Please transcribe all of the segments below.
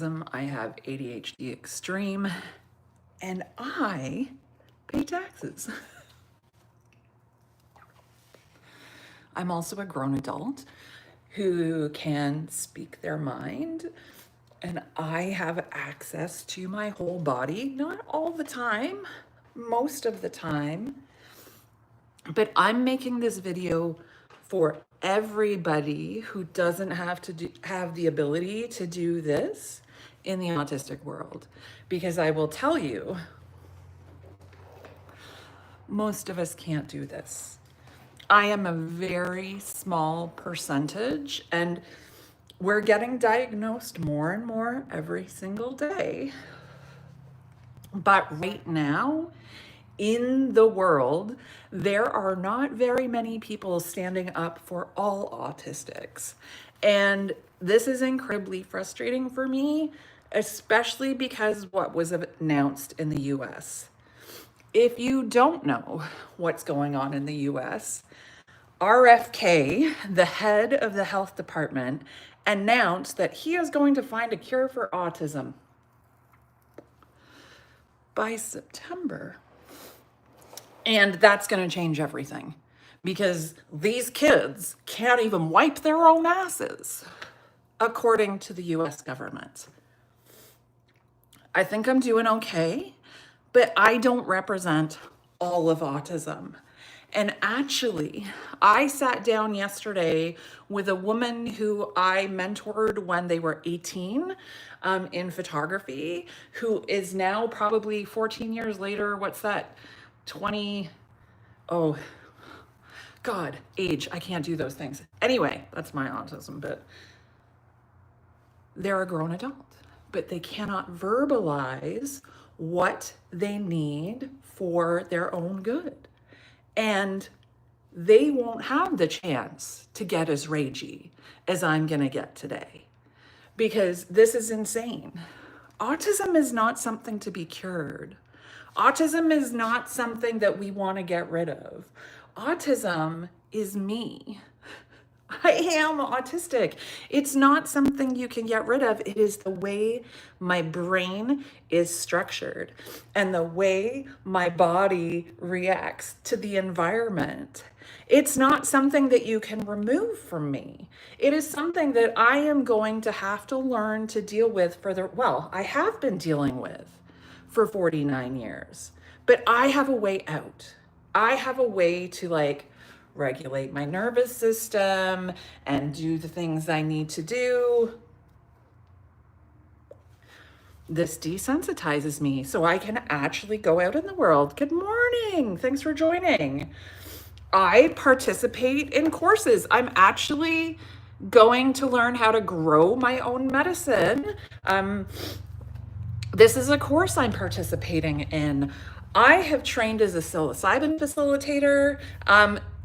I have ADHD extreme, and I pay taxes. I'm also a grown adult who can speak their mind, and I have access to my whole body, not all the time, most of the time, but I'm making this video for everybody who doesn't have to have the ability to do this in the autistic world, because I will tell you, most of us can't do this. I am a very small percentage, and we're getting diagnosed more and more every single day. But right now, in the world, there are not very many people standing up for all autistics. And this is incredibly frustrating for me, especially because what was announced in the US. If you don't know what's going on in the US, RFK, the head of the health department, announced that he is going to find a cure for autism by September. And that's going to change everything, because these kids can't even wipe their own asses, according to the US government. I think I'm doing okay, but I don't represent all of autism. And actually, I sat down yesterday with a woman who I mentored when they were 18 in photography, who is now probably 14 years later, what's that, 20, oh, God, age, I can't do those things. Anyway, that's my autism, but they're a grown adult, but they cannot verbalize what they need for their own good. And they won't have the chance to get as ragey as I'm gonna get today, because this is insane. Autism is not something to be cured. Autism is not something that we want to get rid of. Autism is me. I am autistic. It's not something you can get rid of. It is the way my brain is structured and the way my body reacts to the environment. It's not something that you can remove from me. It is something that I am going to have to learn to deal with I have been dealing with for 49 years, but I have a way out. I have a way to regulate my nervous system and do the things I need to do. This desensitizes me so I can actually go out in the world. Good morning. Thanks for joining. I participate in courses. I'm actually going to learn how to grow my own medicine. This is a course I'm participating in. I have trained as a psilocybin facilitator.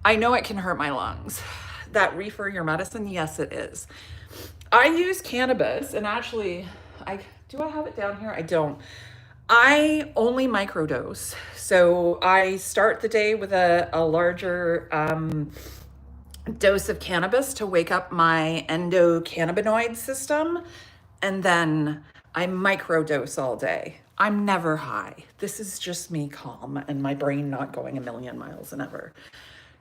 I know it can hurt my lungs. That reefer your medicine? Yes, it is. I use cannabis, and actually, do I have it down here? I don't. I only microdose. So I start the day with a larger dose of cannabis to wake up my endocannabinoid system, and then I microdose all day. I'm never high. This is just me calm and my brain not going a million miles an hour.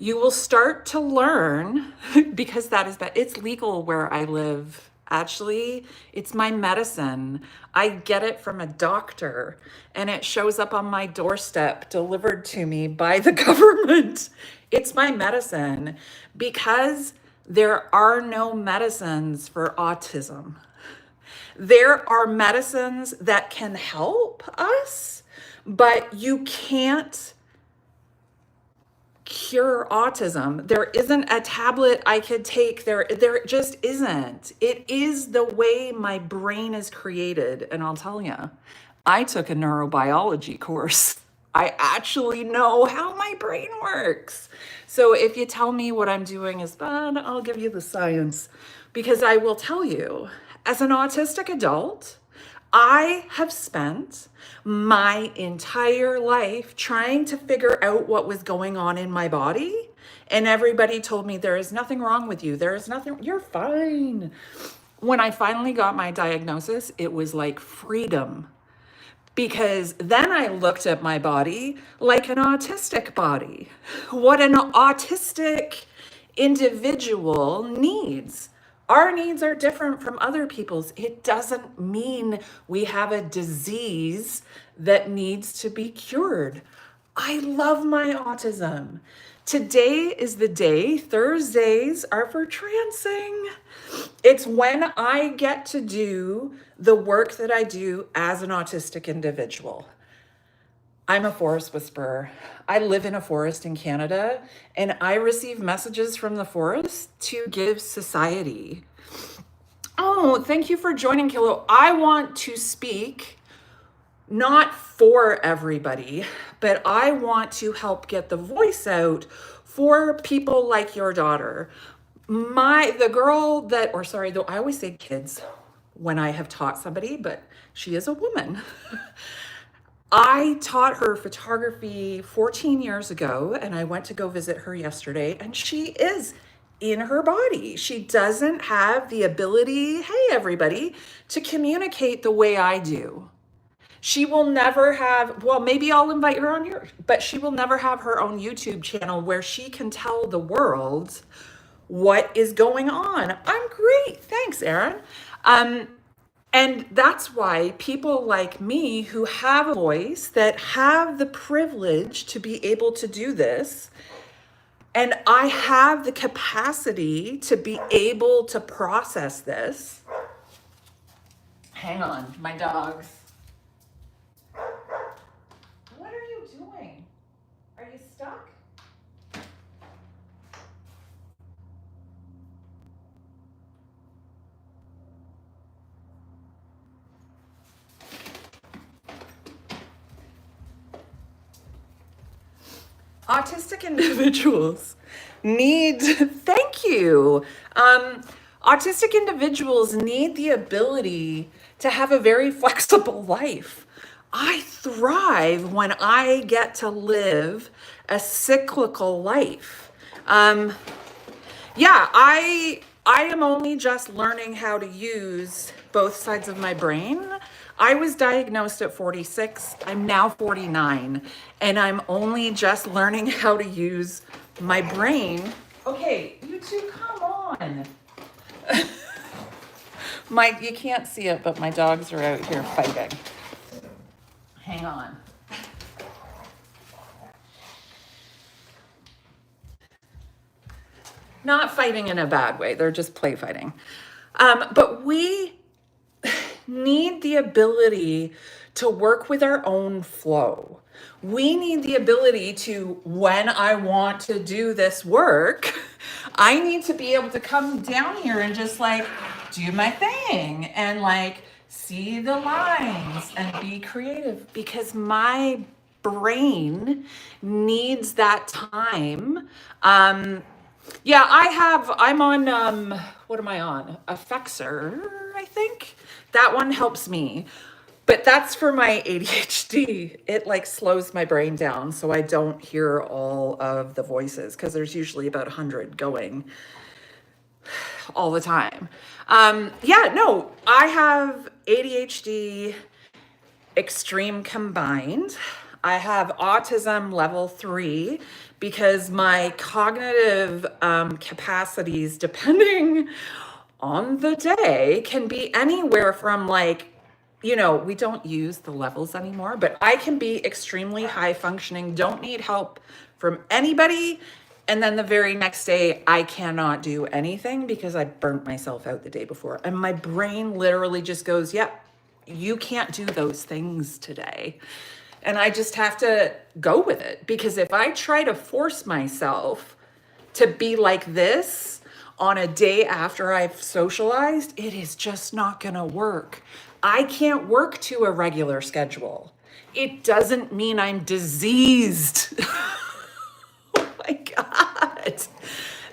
You will start to learn, because it's legal where I live. Actually, it's my medicine. I get it from a doctor, and it shows up on my doorstep delivered to me by the government. It's my medicine, because there are no medicines for autism. There are medicines that can help us, but you can't cure autism. There isn't a tablet I could take. There just isn't. It is the way my brain is created. And I'll tell you, I took a neurobiology course. I actually know how my brain works. So if you tell me what I'm doing is bad, I'll give you the science, because I will tell you, as an autistic adult, I have spent my entire life trying to figure out what was going on in my body. And everybody told me, there is nothing wrong with you. There is nothing, you're fine. When I finally got my diagnosis, it was like freedom. Because then I looked at my body like an autistic body. What an autistic individual needs. Our needs are different from other people's. It doesn't mean we have a disease that needs to be cured. I love my autism. Today is the day. Thursdays are for trancing. It's when I get to do the work that I do as an autistic individual. I'm a forest whisperer. I live in a forest in Canada, and I receive messages from the forest to give society. Oh, thank you for joining, Kilo. I want to speak not for everybody, but I want to help get the voice out for people like your daughter. The girl that, or sorry, though I always say kids when I have taught somebody, but she is a woman. I taught her photography 14 years ago, and I went to go visit her yesterday, and she is in her body. She doesn't have the ability, hey everybody, to communicate the way I do. She will never have, well, maybe I'll invite her on here, but she will never have her own YouTube channel where she can tell the world what is going on. I'm great. Thanks, Erin. And that's why people like me who have a voice, that have the privilege to be able to do this, and I have the capacity to be able to process this. Hang on, my dogs. What are you doing? Are you stuck? Autistic individuals need, thank you. Autistic individuals need the ability to have a very flexible life. I thrive when I get to live a cyclical life. Yeah, I am only just learning how to use both sides of my brain. I was diagnosed at 46. I'm now 49, and I'm only just learning how to use my brain. Okay, you two, come on. You can't see it, but my dogs are out here fighting. Hang on. Not fighting in a bad way, they're just play fighting. But we need the ability to work with our own flow. We need the ability to, when I want to do this work, I need to be able to come down here and just like do my thing and like see the lines and be creative, because my brain needs that time. Yeah, I'm on, what am I on? Effexor, I think. That one helps me. But that's for my ADHD. It like slows my brain down so I don't hear all of the voices, because there's usually about 100 going all the time. Yeah, no, I have ADHD extreme combined. I have autism level 3 because my cognitive capacities, depending on the day, can be anywhere from like, we don't use the levels anymore, but I can be extremely high functioning, don't need help from anybody. And then the very next day, I cannot do anything because I burnt myself out the day before. And my brain literally just goes, yep, you can't do those things today. And I just have to go with it, because if I try to force myself to be like this on a day after I've socialized, it is just not going to work. I can't work to a regular schedule. It doesn't mean I'm diseased. Oh my God.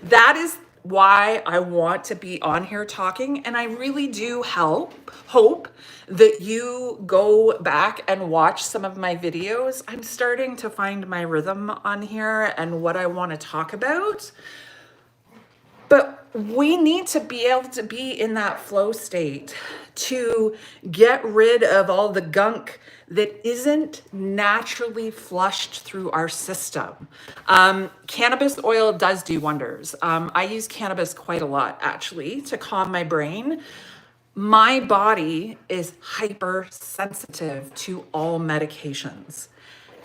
That is why I want to be on here talking. And I really do hope that you go back and watch some of my videos. I'm starting to find my rhythm on here and what I want to talk about. But we need to be able to be in that flow state to get rid of all the gunk that isn't naturally flushed through our system. Cannabis oil does do wonders. I use cannabis quite a lot, actually, to calm my brain. My body is hypersensitive to all medications.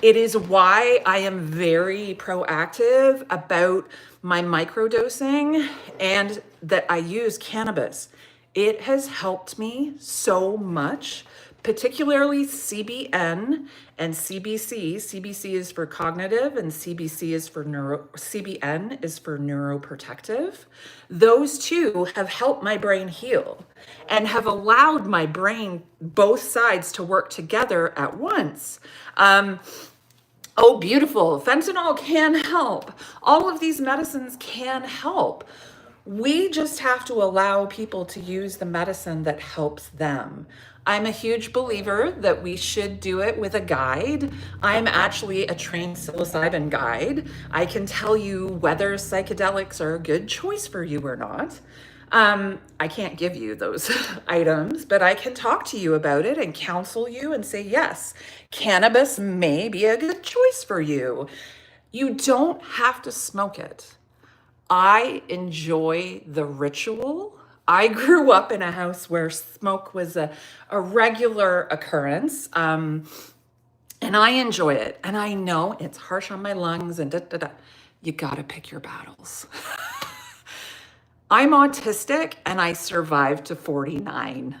It is why I am very proactive about my microdosing and that I use cannabis. It has helped me so much, particularly CBN and CBC. CBC is for cognitive and CBC is for CBN is for neuroprotective. Those two have helped my brain heal and have allowed my brain, both sides, to work together at once. Oh, beautiful. Fentanyl can help. All of these medicines can help. We just have to allow people to use the medicine that helps them. I'm a huge believer that we should do it with a guide. I'm actually a trained psilocybin guide. I can tell you whether psychedelics are a good choice for you or not. I can't give you those items, but I can talk to you about it and counsel you and say, yes, cannabis may be a good choice for you. You don't have to smoke it. I enjoy the ritual. I grew up in a house where smoke was a regular occurrence. And I enjoy it. And I know it's harsh on my lungs and da da da. You gotta pick your battles. I'm autistic and I survived to 49.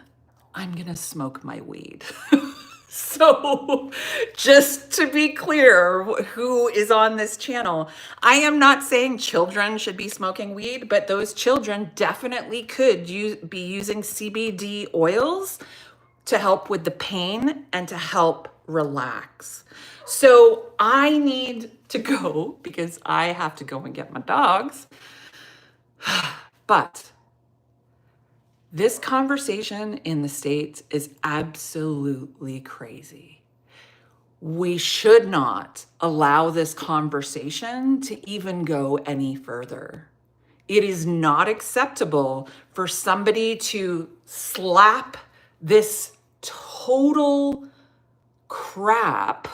I'm gonna smoke my weed. So just to be clear, who is on this channel, I am not saying children should be smoking weed, but those children definitely could be using CBD oils to help with the pain and to help relax. So I need to go because I have to go and get my dogs. But this conversation in the States is absolutely crazy. We should not allow this conversation to even go any further. It is not acceptable for somebody to slap this total crap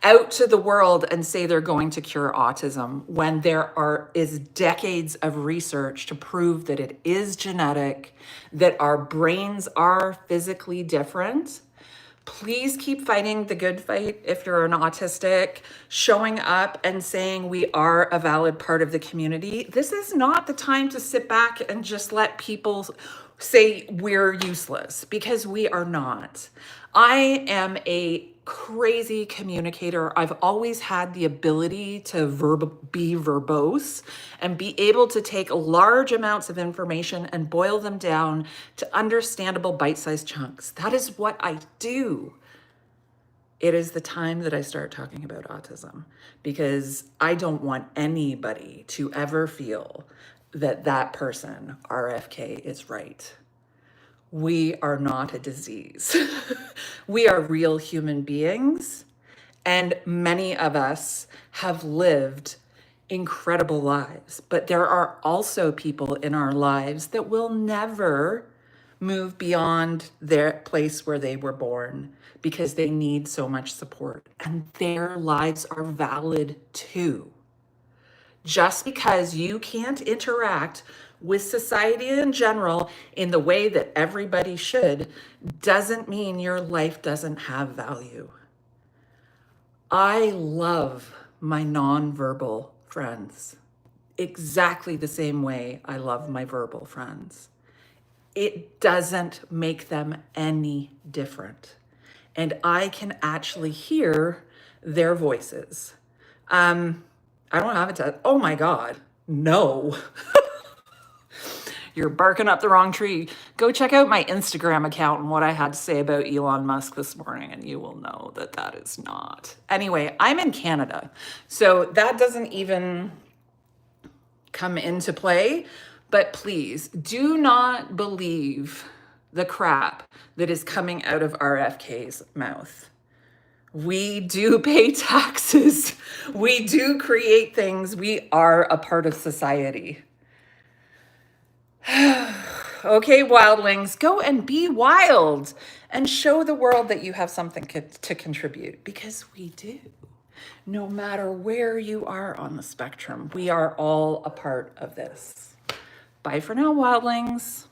out to the world and say they're going to cure autism when there is decades of research to prove that it is genetic, that our brains are physically different. Please keep fighting the good fight if you're an autistic, showing up and saying we are a valid part of the community. This is not the time to sit back and just let people say we're useless, because we are not. I am a crazy communicator. I've always had the ability to be verbose and be able to take large amounts of information and boil them down to understandable bite-sized chunks. That is what I do. It is the time that I start talking about autism, because I don't want anybody to ever feel that that person, RFK, is right. We are not a disease. We are real human beings, and many of us have lived incredible lives. But there are also people in our lives that will never move beyond their place where they were born because they need so much support, and their lives are valid too. Just because you can't interact with society in general in the way that everybody should doesn't mean your life doesn't have value. I love my nonverbal friends exactly the same way I love my verbal friends. It doesn't make them any different. And I can actually hear their voices. I don't have a test. Oh my God, no. You're barking up the wrong tree. Go check out my Instagram account and what I had to say about Elon Musk this morning, and you will know that that is not. Anyway, I'm in Canada, so that doesn't even come into play. But please do not believe the crap that is coming out of RFK's mouth. We do pay taxes. We do create things. We are a part of society. Okay, wildlings, go and be wild and show the world that you have something to contribute, because we do. No matter where you are on the spectrum, we are all a part of this. Bye for now, wildlings.